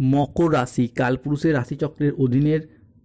মকর রাশি কালপুরুষের রাশিচক্রের অধীনের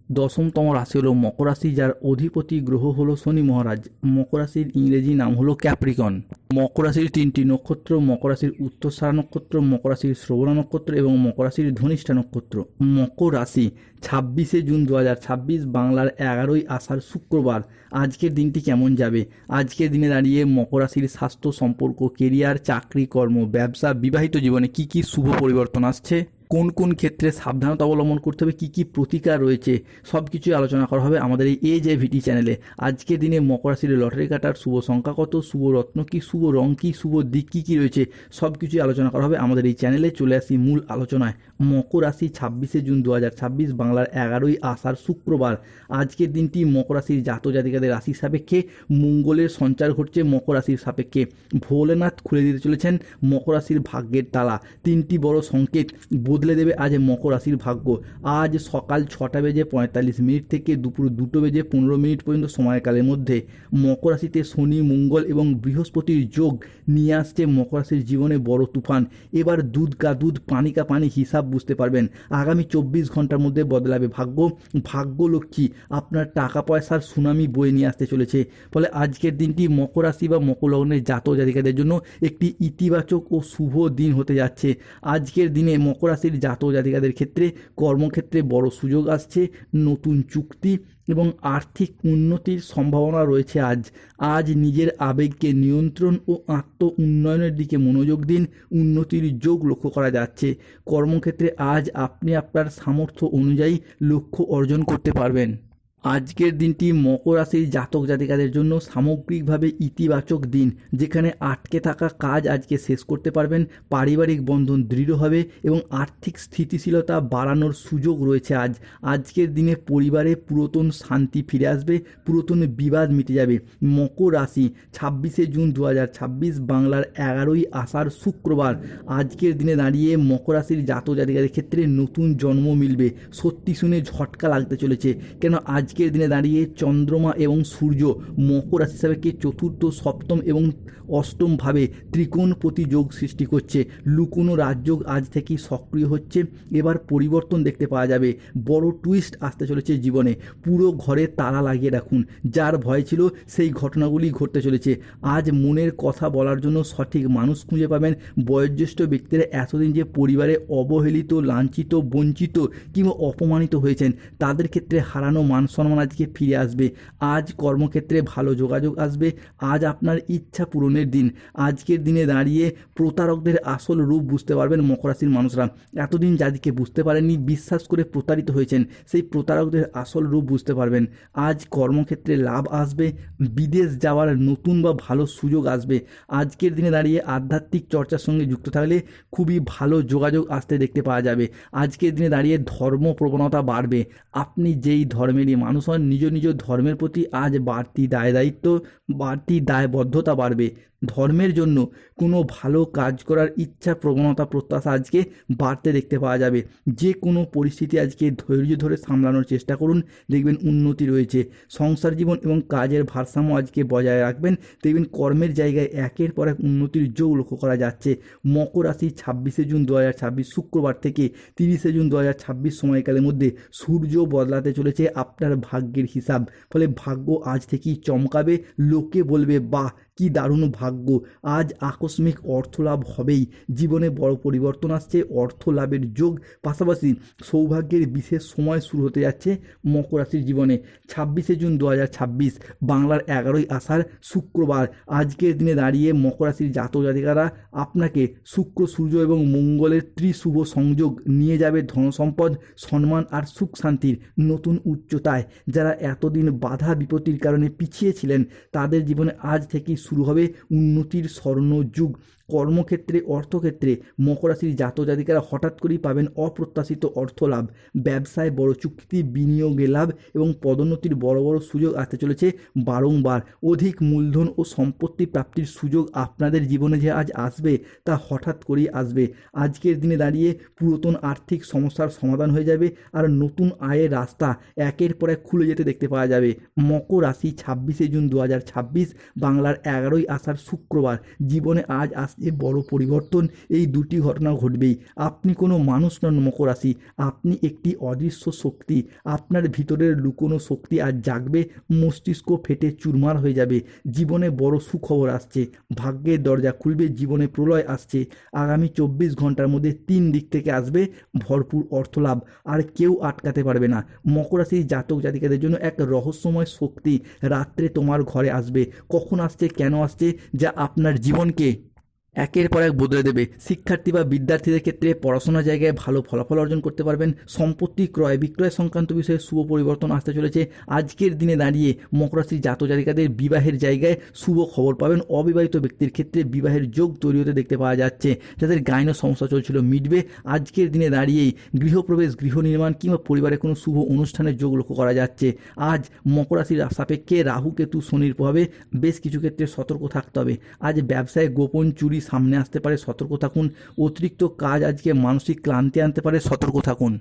দশমতম রাশি হলো মকর রাশি, যার অধিপতি গ্রহ হলো শনি মহারাজ। মকর রাশির ইংরেজি নাম হলো ক্যাপ্রিকন। মকর রাশির তিনটি নক্ষত্র: মকর রাশির উত্তরসারা নক্ষত্র, মকর রাশির শ্রবণা নক্ষত্র এবং মকর রাশির ধনিষ্ঠা নক্ষত্র। মকর রাশি 26শে জুন 2026, বাংলার 11ই আষাঢ় শুক্রবার। আজকের দিনটি কেমন যাবে? আজকের দিনে দাঁড়িয়ে মকর রাশির স্বাস্থ্য, সম্পর্ক, কেরিয়ার, চাকরি, কর্ম, ব্যবসা, বিবাহিত জীবনে কি কি শুভ পরিবর্তন আসছে, কোন কোন ক্ষেত্রে সাবধানতা অবলম্বন করতে হবে, কী কী প্রতিকার রয়েছে, সব কিছুই আলোচনা করা হবে আমাদের এই AJVT চ্যানেলে। আজকের দিনে মকর রাশির লটারি কাটার শুভ সংখ্যা কত, শুভ রত্ন কী, শুভ রং কী, শুভ দিক কী কী রয়েছে, সব কিছুই আলোচনা করা হবে আমাদের এই চ্যানেলে। চলে আসি মূল আলোচনায়। মকর রাশি 26শে জুন 2026, বাংলার 11ই আষাঢ় শুক্রবার। আজকের দিনটি মকর রাশির জাতক জাতিকাদের রাশি সাপেক্ষে মঙ্গলের সঞ্চার ঘটছে। মকর রাশির সাপেক্ষে ভোলেনাথ খুলে দিতে চলেছেন মকর রাশির ভাগ্যের তালা। তিনটি বড় সংকেত বদলে দেবে আজ মকর রাশির ভাগ্য। আজ সকাল 6:45 থেকে দুপুর 2:15 পর্যন্ত সময়কালের মধ্যে মকর রাশিতে শনি, মঙ্গল এবং বৃহস্পতির যোগ নিয়ে আসছে মকর রাশির জীবনে বড় তুফান। এবার দুধ কা দুধ, পানি কা পানি হিসাব বুঝতে পারবেন। আগামী 24 ঘন্টার মধ্যে বদলাবে ভাগ্য। ভাগ্যলক্ষ্মী আপনার টাকা পয়সার সুনামি বয়ে নিয়ে আসতে চলেছে। ফলে আজকের দিনটি মকর রাশি বা মকর লগ্নের জাতক জাতিকাদের জন্য একটি ইতিবাচক ও শুভ দিন হতে যাচ্ছে। আজকের দিনে মকর রাশির জাতক জাতিকাদের ক্ষেত্রে কর্মক্ষেত্রে বড় সুযোগ আসছে, নতুন চুক্তি এবং আর্থিক উন্নতির সম্ভাবনা রয়েছে। আজ নিজের আবেগকে নিয়ন্ত্রণ ও আত্ম উন্নয়নের দিকে মনোযোগ দিন। উন্নতির যোগ লক্ষ্য করা যাচ্ছে। কর্মক্ষেত্রে আজ আপনি আপনার সামর্থ্য অনুযায়ী লক্ষ্য অর্জন করতে পারবেন। আজকের দিনটি মকর রাশির জাতক জাতিকাদের জন্য সামগ্রিকভাবে ইতিবাচক দিন, যেখানে আটকে থাকা কাজ আজকে শেষ করতে পারবেন। পারিবারিক বন্ধন দৃঢ় হবে এবং আর্থিক স্থিতিশীলতা বাড়ানোর সুযোগ রয়েছে। আজকের দিনে পরিবারে পুরাতন শান্তি ফিরে আসবে, পুরাতন বিবাদ মিটে যাবে। মকর রাশি 26শে জুন 2026, বাংলার 11ই আষাঢ় শুক্রবার। আজকের দিনে দাঁড়িয়ে মকর রাশির জাতক জাতিকাদের ক্ষেত্রে নতুন জন্ম মিলবে। সত্যি শুনে ঝটকা লাগতে চলেছে, কেন আজকের দিনে দাঁড়িয়ে চন্দ্রমা এবং সূর্য মকর রাশি সাপেক্ষে চতুর্থ, সপ্তম এবং অষ্টম ভাবে ত্রিকোণপতি যোগ সৃষ্টি করছে। লুকোনো রাজযোগ আজ থেকেই সক্রিয় হচ্ছে। এবার পরিবর্তন দেখতে পাওয়া যাবে। বড় টুইস্ট আসতে চলেছে জীবনে। পুরো ঘরে তালা লাগিয়ে রাখুন। যার ভয় ছিল সেই ঘটনাগুলি ঘটতে চলেছে। আজ মনের কথা বলার জন্য সঠিক মানুষ খুঁজে পাবেন। বয়োজ্যেষ্ঠ ব্যক্তিরা এতদিন যে পরিবারে অবহেলিত, লাঞ্ছিত, বঞ্চিত কিংবা অপমানিত হয়েছেন, তাদের ক্ষেত্রে হারানো মান সম্মান আজকে ফিরে আসবে। আজ কর্মক্ষেত্রে ভালো যোগাযোগ আসবে। আজ আপনার ইচ্ছা পূরণের দিন। আজকের দিনে দাঁড়িয়ে প্রতারকদের আসল রূপ বুঝতে পারবেন মকর রাশির মানুষরা। এতদিন যাদেরকে বুঝতে পারেননি, বিশ্বাস করে প্রতারিত হয়েছেন, সেই প্রতারকদের আসল রূপ বুঝতে পারবেন। আজ কর্মক্ষেত্রে লাভ আসবে। বিদেশ যাওয়ার নতুন বা ভালো সুযোগ আসবে। আজকের দিনে দাঁড়িয়ে আধ্যাত্মিক চর্চার সঙ্গে যুক্ত থাকলে খুবই ভালো যোগাযোগ আসতে দেখতে পাওয়া যাবে। আজকের দিনে দাঁড়িয়ে ধর্ম প্রবণতা বাড়বে। আপনি যেই ধর্মেরই মানুষ হন, নিজ নিজ ধর্মের প্রতি আজ বাড়তি দায়িত্ব, বাড়তি দায়বদ্ধতা বাড়বে। ধর্মের জন্য কোনো ভালো কাজ করার ইচ্ছা, প্রবণতা, প্রত্যাশা আজকে বাড়তে দেখতে পাওয়া যাবে। যে কোনো পরিস্থিতি আজকে ধৈর্য ধরে সামলানোর চেষ্টা করুন, দেখবেন উন্নতি রয়েছে। সংসার জীবন এবং কাজের ভারসাম্য আজকে বজায় রাখবেন, দেখবেন কর্মের জায়গায় একের পর এক উন্নতির যোগ লক্ষ্য করা যাচ্ছে। মকর রাশি 26শে জুন 2026 শুক্রবার থেকে 30শে জুন 2026 সময়কালের মধ্যে সূর্য বদলাতে চলেছে আপনার ভাগ্যের হিসাব। ফলে ভাগ্য আজ থেকেই চমকাবে। লোকে বলবে, বাহ কি দারুণ ভাগ্য। আজ আকস্মিক অর্থলাভ হবেই। জীবনে বড় পরিবর্তন আসছে, অর্থ লাভের যোগ, পাশাপাশি সৌভাগ্যের বিশেষ সময় শুরু হতে যাচ্ছে মকর রাশির জীবনে। 26শে জুন 2026, বাংলার 11ই আষাঢ় শুক্রবার। আজকের দিনে দাঁড়িয়ে মকর রাশির জাতক জাতিকারা আপনাকে শুক্র, সূর্য এবং মঙ্গলের ত্রিশুভ সংযোগ নিয়ে যাবে ধনসম্পদ, সম্মান আর সুখ শান্তির নতুন উচ্চতায়। যারা এতদিন বাধা বিপত্তির কারণে পিছিয়ে ছিলেন, তাদের জীবনে আজ থেকেই শুরু হবে উন্নতির স্বর্ণযুগ। কর্মক্ষেত্রে, অর্থক্ষেত্রে মকর রাশির জাতক জাতিকারা হঠাৎ করেই পাবেন অপ্রত্যাশিত অর্থ লাভ। ব্যবসায় বড় চুক্তি, বিনিয়োগে লাভ এবং পদোন্নতির বড় বড় সুযোগ আসতে চলেছে বারংবার। অধিক মূলধন ও সম্পত্তি প্রাপ্তির সুযোগ আপনাদের জীবনে যে আজ আসবে, তা হঠাৎ করেই আসবে। আজকের দিনে দাঁড়িয়ে পুরাতন আর্থিক সমস্যার সমাধান হয়ে যাবে আর নতুন আয়ের রাস্তা একের পর এক খুলে যেতে দেখতে পাওয়া যাবে। মকর রাশি 26শে জুন 2026, বাংলার 11ই আষাঢ় শুক্রবার। জীবনে আজ আসতে আসছে বড় পরিবর্তন। এই দুটি ঘটনা ঘটবেই। আপনি কোনো মানুষ নন মকর রাশি, আপনি একটি অদৃশ্য শক্তি। আপনার ভিতরের লুকোনো শক্তি আজ জাগবে, মস্তিষ্ক ফেটে চুরমার হয়ে যাবে। জীবনে বড় সুখবর আসছে, ভাগ্যের দরজা খুলবে, জীবনে প্রলয় আসছে। আগামী 24 ঘন্টার মধ্যে 3 দিক থেকে আসবে ভরপুর অর্থলাভ, আর কেউ আটকাতে পারবে না। মকর রাশির জাতক জাতিকাদের জন্য এক রহস্যময় শক্তি রাত্রে তোমার ঘরে আসবে। কখন আসছে, কেন আসছে, যা আপনার জীবনকে একের পর এক বদলে দেবে। শিক্ষার্থী বা বিদ্যার্থীদের ক্ষেত্রে পড়াশোনার জায়গায় ভালো ফলাফল অর্জন করতে পারবেন। সম্পত্তি ক্রয় বিক্রয় সংক্রান্ত বিষয়ে শুভ পরিবর্তন আসতে চলেছে। আজকের দিনে দাঁড়িয়ে মকর রাশির জাতক জাতিকাদের বিবাহের জায়গায় শুভ খবর পাবেন। অবিবাহিত ব্যক্তির ক্ষেত্রে বিবাহের যোগ তৈরি হতে দেখতে পাওয়া যাচ্ছে। যাদের গাইনো সমস্যা চলছিল মিটবে। আজকের দিনে দাঁড়িয়েই গৃহপ্রবেশ, গৃহ নির্মাণ কিংবা পরিবারে কোনো শুভ অনুষ্ঠানের যোগ লক্ষ্য করা যাচ্ছে। আজ মকর রাশির সাপেক্ষে রাহু কেতু শনির প্রভাবে বেশ কিছু ক্ষেত্রে সতর্ক থাকতে হবে। আজ ব্যবসায় গোপন চুরি সামনে আসতে পারে, সতর্ক থাকুন। অতিরিক্ত কাজ আজকে মানসিক ক্লান্তি আনতে পারে, সতর্ক থাকুন।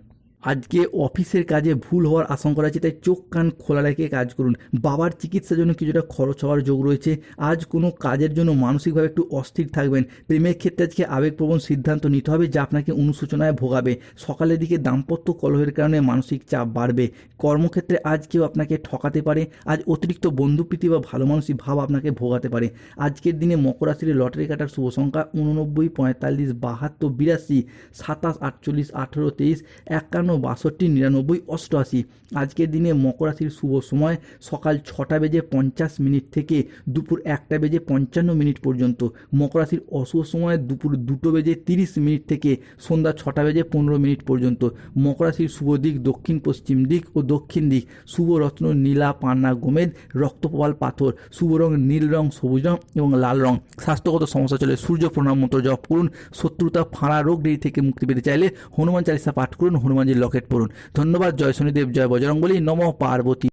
আজকে অফিসের কাজে ভুল হওয়ার আশঙ্কা রয়েছে, তাই চোখ কান খোলা রেখে কাজ করুন। বাবার চিকিৎসার জন্য কিছুটা খরচ হওয়ার যোগ রয়েছে। আজ কোনো কাজের জন্য মানসিকভাবে একটু অস্থির থাকবেন। প্রেমের ক্ষেত্রে আজকে আবেগপ্রবণ সিদ্ধান্ত নিতে হবে, যা আপনাকে অনুশোচনায় ভোগাবে। সকালের দিকে দাম্পত্য কলহের কারণে মানসিক চাপ বাড়বে। কর্মক্ষেত্রে আজ কেউ আপনাকে ঠকাতে পারে। আজ অতিরিক্ত বন্ধুপ্রীতি বা ভালো মানসিক ভাব আপনাকে ভোগাতে পারে। আজকের দিনে মকর রাশির লটারি কাটার শুভ সংখ্যা 89, 45, 72, 82, 27, 48, 18, 23, 51, 62, 99, 88। আজকের দিনে মকর রাশির শুভ সময় সকাল 6:50 থেকে দুপুর 1:55 পর্যন্ত। মকর রাশির অশুভ সময় দুপুর 2:30 থেকে সন্ধ্যা 6:15 পর্যন্ত। মকর রাশির শুভ দিক দক্ষিণ পশ্চিম দিক ও দক্ষিণ দিক। শুভ রত্ন নীলা, পান্না, গোমেদ, রক্তপ্রবাল পাথর। শুভ রং নীল রং, সবুজ রং এবং লাল রং। স্বাস্থ্যগত সমস্যা চলে সূর্য প্রণাম মন্ত্র জপ করুন। শত্রুতা, ফাঁড়া, রোগ দেরি থেকে মুক্তি পেতে চাইলে হনুমান চালিসা পাঠ করুন, হনুমানজির লকেট পড়ুন। ধন্যবাদ। জয় শনিদেব, জয় বজরংবলী, নমঃ পার্বতী।